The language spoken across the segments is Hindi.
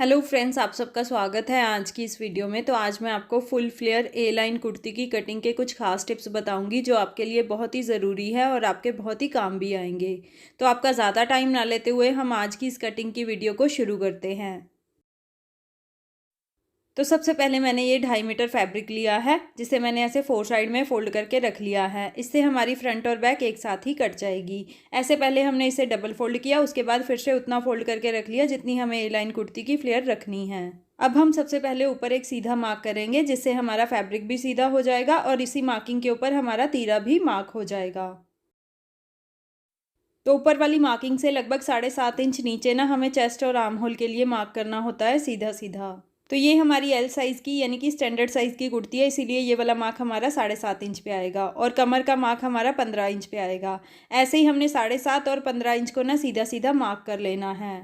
हेलो फ्रेंड्स, आप सबका स्वागत है आज की इस वीडियो में। तो आज मैं आपको फुल फ्लेयर ए लाइन कुर्ती की कटिंग के कुछ खास टिप्स बताऊंगी जो आपके लिए बहुत ही ज़रूरी है और आपके बहुत ही काम भी आएंगे। तो आपका ज़्यादा टाइम ना लेते हुए हम आज की इस कटिंग की वीडियो को शुरू करते हैं। तो सबसे पहले मैंने ये 2.5 मीटर फैब्रिक लिया है, जिसे मैंने ऐसे 4 साइड में फोल्ड करके रख लिया है। इससे हमारी फ्रंट और बैक एक साथ ही कट जाएगी। ऐसे पहले हमने इसे डबल फोल्ड किया, उसके बाद फिर से उतना फोल्ड करके रख लिया जितनी हमें ए लाइन कुर्ती की फ्लेयर रखनी है। अब हम सबसे पहले ऊपर एक सीधा मार्क करेंगे, जिससे हमारा फैब्रिक भी सीधा हो जाएगा और इसी मार्किंग के ऊपर हमारा तीरा भी मार्क हो जाएगा। तो ऊपर वाली मार्किंग से लगभग 7.5 इंच नीचे ना हमें चेस्ट और आर्म होल के लिए मार्क करना होता है सीधा सीधा। तो ये हमारी एल साइज़ की यानी कि स्टैंडर्ड साइज़ की कुर्ती है, इसीलिए ये वाला मार्क हमारा 7.5 इंच पे आएगा और कमर का मार्क हमारा 15 इंच पे आएगा। ऐसे ही हमने 7.5 और 15 इंच को ना सीधा सीधा मार्क कर लेना है।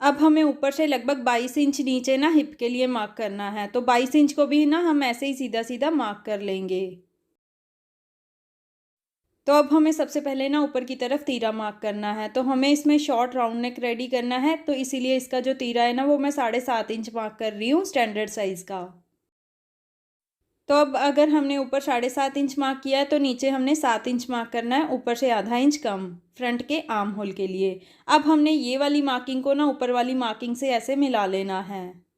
अब हमें ऊपर से लगभग 22 इंच नीचे ना हिप के लिए मार्क करना है, तो 22 इंच को भी ना हम ऐसे ही सीधा सीधा मार्क कर लेंगे। तो अब हमें सबसे पहले ना ऊपर की तरफ तीरा मार्क करना है। तो हमें इसमें शॉर्ट राउंड नेक रेडी करना है, तो इसीलिए इसका जो तीरा है ना वो मैं 7.5 इंच मार्क कर रही हूँ स्टैंडर्ड साइज़ का। तो अब अगर हमने ऊपर 7.5 इंच मार्क किया है तो नीचे हमने 7 इंच मार्क करना है, ऊपर से आधा इंच कम फ्रंट के आर्म होल के लिए। अब हमने ये वाली मार्किंग को ना ऊपर वाली मार्किंग से ऐसे मिला लेना है।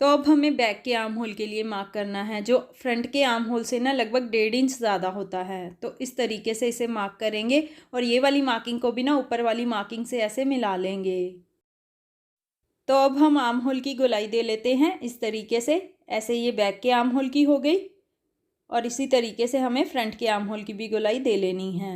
तो अब हमें बैक के आर्म होल के लिए मार्क करना है, जो फ्रंट के आर्म होल से ना लगभग 1.5 इंच ज़्यादा होता है। तो इस तरीके से इसे मार्क करेंगे और ये वाली मार्किंग को भी ना ऊपर वाली मार्किंग से ऐसे मिला लेंगे। तो अब हम आर्म होल की गोलाई दे लेते हैं इस तरीके से। ऐसे ये बैक के आर्म होल की हो गई और इसी तरीके से हमें फ्रंट के आर्म होल की भी गोलाई दे लेनी है।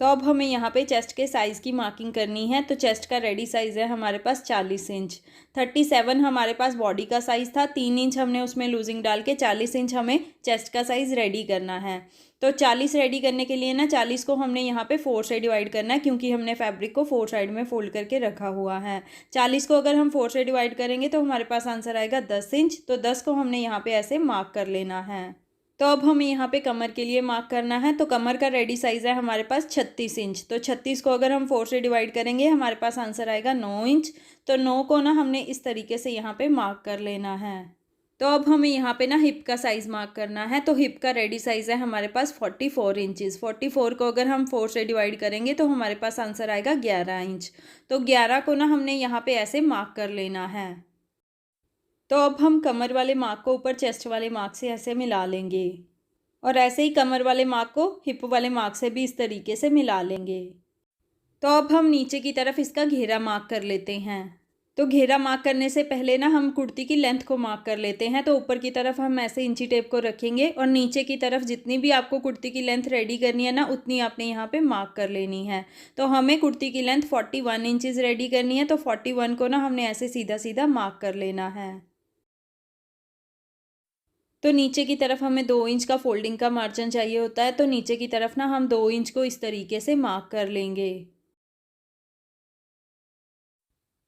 तो अब हमें यहाँ पे चेस्ट के साइज़ की मार्किंग करनी है। तो चेस्ट का रेडी साइज़ है हमारे पास 40 इंच। 37 हमारे पास बॉडी का साइज़ था, 3 इंच हमने उसमें लूजिंग डाल के 40 इंच हमें चेस्ट का साइज़ रेडी करना है। तो 40 रेडी करने के लिए ना 40 को हमने यहाँ पे 4 से डिवाइड करना है, क्योंकि हमने फैब्रिक को 4 साइड में फोल्ड करके रखा हुआ है। 40 को अगर हम 4 से डिवाइड करेंगे तो हमारे पास आंसर आएगा 10 इंच। तो 10 को हमने यहाँ पे ऐसे मार्क कर लेना है। तो अब हमें यहाँ पे कमर के लिए मार्क करना है। तो कमर का रेडी साइज़ है हमारे पास 36 इंच। तो 36 को अगर हम 4 से डिवाइड करेंगे हमारे पास आंसर आएगा 9 इंच। तो 9 को ना हमने इस तरीके से यहाँ पे मार्क कर लेना है। तो अब हमें यहाँ पे ना हिप का साइज़ मार्क करना है। तो हिप का रेडी साइज़ है हमारे पास 44 इंचज़। 44 को अगर हम 4 से डिवाइड करेंगे तो हमारे पास आंसर आएगा 11 इंच। तो 11 को ना हमने यहाँ पे ऐसे मार्क कर लेना है। तो अब हम कमर वाले मार्क को ऊपर चेस्ट वाले मार्क से ऐसे मिला लेंगे और ऐसे ही कमर वाले मार्क को हिप वाले मार्क से भी इस तरीके से मिला लेंगे। तो अब हम नीचे की तरफ इसका घेरा मार्क कर लेते हैं। तो घेरा मार्क करने से पहले ना हम कुर्ती की लेंथ को मार्क कर लेते हैं। तो ऊपर की तरफ हम ऐसे इंची टेप को रखेंगे और नीचे की तरफ जितनी भी आपको कुर्ती की लेंथ रेडी करनी है ना उतनी आपने यहाँ पे मार्क कर लेनी है। तो हमें कुर्ती की लेंथ 41 इंचज़ रेडी करनी है। तो 41 को ना हमने ऐसे सीधा सीधा मार्क कर लेना है। तो नीचे की तरफ हमें 2 इंच का फोल्डिंग का मार्जिन चाहिए होता है। तो नीचे की तरफ ना हम 2 इंच को इस तरीके से मार्क कर लेंगे।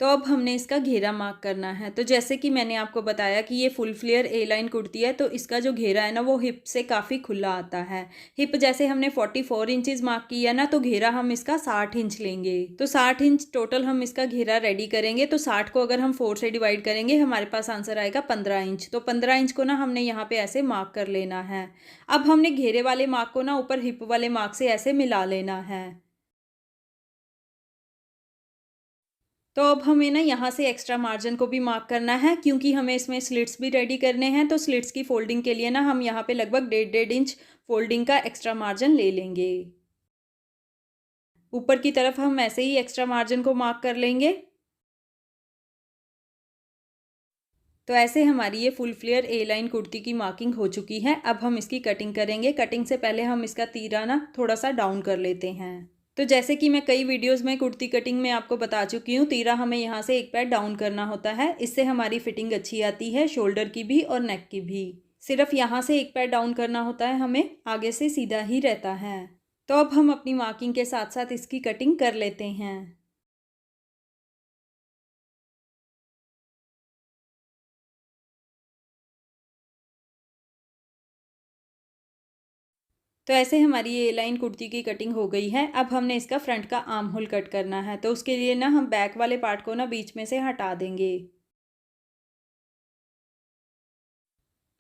तो अब हमने इसका घेरा मार्क करना है। तो जैसे कि मैंने आपको बताया कि ये फुल फ्लेयर ए लाइन कुर्ती है, तो इसका जो घेरा है ना वो हिप से काफ़ी खुला आता है। हिप जैसे हमने 44 इंचज़ मार्क किया ना, तो घेरा हम इसका 60 इंच लेंगे। तो 60 इंच टोटल हम इसका घेरा रेडी करेंगे। तो 60 को अगर हम 4 से डिवाइड करेंगे हमारे पास आंसर आएगा 15 इंच। तो 15 इंच को ना हमने यहाँ पे ऐसे मार्क कर लेना है। अब हमने घेरे वाले मार्क को ना ऊपर हिप वाले मार्क से ऐसे मिला लेना है। तो अब हमें ना यहाँ से एक्स्ट्रा मार्जिन को भी मार्क करना है, क्योंकि हमें इसमें स्लिट्स भी रेडी करने हैं। तो स्लिट्स की फोल्डिंग के लिए ना हम यहाँ पे लगभग 1.5 इंच फोल्डिंग का एक्स्ट्रा मार्जिन ले लेंगे। ऊपर की तरफ हम ऐसे ही एक्स्ट्रा मार्जिन को मार्क कर लेंगे। तो ऐसे हमारी ये फुल फ्लेयर ए लाइन कुर्ती की मार्किंग हो चुकी है। अब हम इसकी कटिंग करेंगे। कटिंग से पहले हम इसका तीरा ना थोड़ा सा डाउन कर लेते हैं। तो जैसे कि मैं कई वीडियोस में कुर्ती कटिंग में आपको बता चुकी हूँ, तीरा हमें यहाँ से एक पैर डाउन करना होता है। इससे हमारी फिटिंग अच्छी आती है, शोल्डर की भी और नेक की भी। सिर्फ यहाँ से एक पैर डाउन करना होता है हमें, आगे से सीधा ही रहता है। तो अब हम अपनी मार्किंग के साथ साथ इसकी कटिंग कर लेते हैं। तो ऐसे हमारी ये लाइन कुर्ती की कटिंग हो गई है। अब हमने इसका फ्रंट का आर्म होल कट करना है, तो उसके लिए ना हम बैक वाले पार्ट को ना बीच में से हटा देंगे।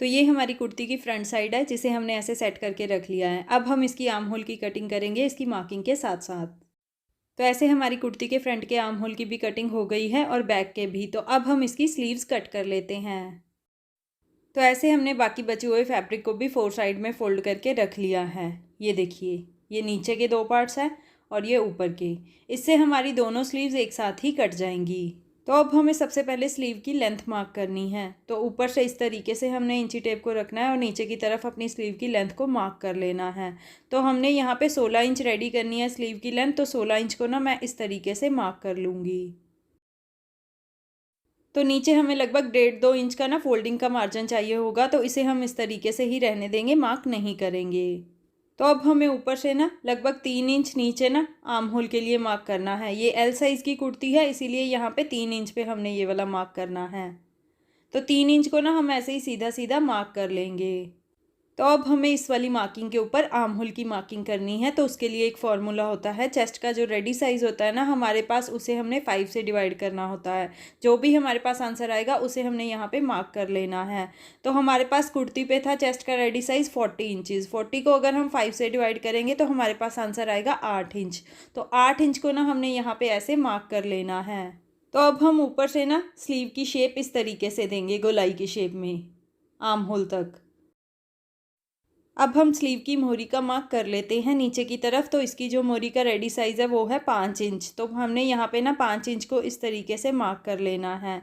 तो ये हमारी कुर्ती की फ्रंट साइड है, जिसे हमने ऐसे सेट करके रख लिया है। अब हम इसकी आर्म होल की कटिंग करेंगे इसकी मार्किंग के साथ साथ। तो ऐसे हमारी कुर्ती के फ्रंट के आर्म होल की भी कटिंग हो गई है और बैक के भी। तो अब हम इसकी स्लीव्स कट कर लेते हैं। तो ऐसे हमने बाकी बचे हुए फैब्रिक को भी 4 साइड में फोल्ड करके रख लिया है। ये देखिए, ये नीचे के 2 पार्ट्स हैं और ये ऊपर के। इससे हमारी दोनों स्लीव्स एक साथ ही कट जाएंगी। तो अब हमें सबसे पहले स्लीव की लेंथ मार्क करनी है। तो ऊपर से इस तरीके से हमने इंची टेप को रखना है और नीचे की तरफ अपनी स्लीव की लेंथ को मार्क कर लेना है। तो हमने यहाँ पे 16 इंच रेडी करनी है स्लीव की लेंथ। तो 16 इंच को ना मैं इस तरीके से मार्क कर लूँगी। तो नीचे हमें लगभग 1.5-2 इंच का ना फोल्डिंग का मार्जिन चाहिए होगा, तो इसे हम इस तरीके से ही रहने देंगे, मार्क नहीं करेंगे। तो अब हमें ऊपर से ना लगभग 3 इंच नीचे ना आर्म होल के लिए मार्क करना है। ये एल साइज़ की कुर्ती है, इसीलिए यहाँ पे 3 इंच पे हमने ये वाला मार्क करना है। तो 3 इंच को ना हम ऐसे ही सीधा सीधा मार्क कर लेंगे। तो अब हमें इस वाली मार्किंग के ऊपर आर्म होल की मार्किंग करनी है। तो उसके लिए एक फार्मूला होता है, चेस्ट का जो रेडी साइज़ होता है ना हमारे पास, उसे हमने 5 से डिवाइड करना होता है। जो भी हमारे पास आंसर आएगा उसे हमने यहाँ पे मार्क कर लेना है। तो हमारे पास कुर्ती पे था चेस्ट का रेडी साइज़ 40 इंचज़। 40 को अगर हम 5 से डिवाइड करेंगे तो हमारे पास आंसर आएगा 8 इंच। तो 8 इंच को ना हमने यहाँ पे ऐसे मार्क कर लेना है। तो अब हम ऊपर से ना स्लीव की शेप इस तरीके से देंगे, गोलाई की शेप में आर्म होल तक। अब हम स्लीव की मोहरी का मार्क कर लेते हैं नीचे की तरफ। तो इसकी जो मोहरी का रेडी साइज़ है वो है 5 इंच। तो हमने यहाँ पे ना 5 इंच को इस तरीके से मार्क कर लेना है।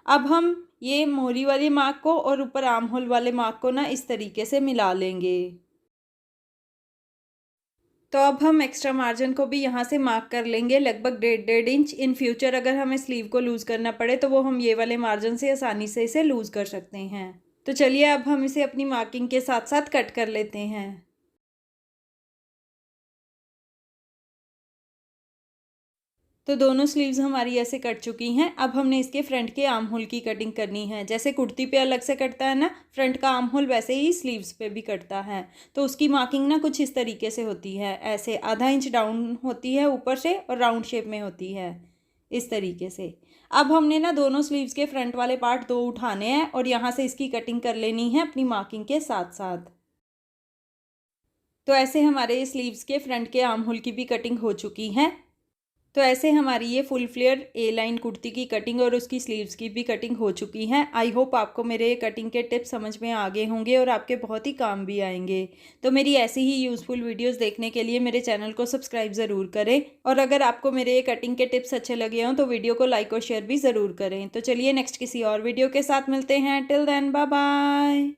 अब हम ये मोहरी वाले मार्क को और ऊपर आर्म होल वाले मार्क को ना इस तरीके से मिला लेंगे। तो अब हम एक्स्ट्रा मार्जिन को भी यहाँ से मार्क कर लेंगे, लगभग 1.5 इंच। इन फ्यूचर अगर हमें स्लीव को लूज़ करना पड़े तो वो हम ये वाले मार्जिन से आसानी से इसे लूज़ कर सकते हैं। तो चलिए अब हम इसे अपनी मार्किंग के साथ साथ कट कर लेते हैं। तो दोनों स्लीव्स हमारी ऐसे कट चुकी हैं। अब हमने इसके फ्रंट के आर्म होल की कटिंग करनी है। जैसे कुर्ती पे अलग से कटता है ना फ्रंट का आर्म होल, वैसे ही स्लीव्स पे भी कटता है। तो उसकी मार्किंग ना कुछ इस तरीके से होती है, ऐसे आधा इंच डाउन होती है ऊपर से और राउंड शेप में होती है इस तरीके से। अब हमने ना दोनों स्लीव्स के फ्रंट वाले पार्ट 2 उठाने हैं और यहाँ से इसकी कटिंग कर लेनी है अपनी मार्किंग के साथ साथ। तो ऐसे हमारे स्लीव्स के फ्रंट के आर्म होल की भी कटिंग हो चुकी है। तो ऐसे हमारी ये फुल फ्लेयर ए लाइन कुर्ती की कटिंग और उसकी स्लीव्स की भी कटिंग हो चुकी हैं। आई होप आपको मेरे ये कटिंग के टिप्स समझ में आ गए होंगे और आपके बहुत ही काम भी आएंगे। तो मेरी ऐसी ही यूज़फुल वीडियोस देखने के लिए मेरे चैनल को सब्सक्राइब ज़रूर करें। और अगर आपको मेरे ये कटिंग के टिप्स अच्छे लगे हों तो वीडियो को लाइक और शेयर भी ज़रूर करें। तो चलिए नेक्स्ट किसी और वीडियो के साथ मिलते हैं। Till then bye bye.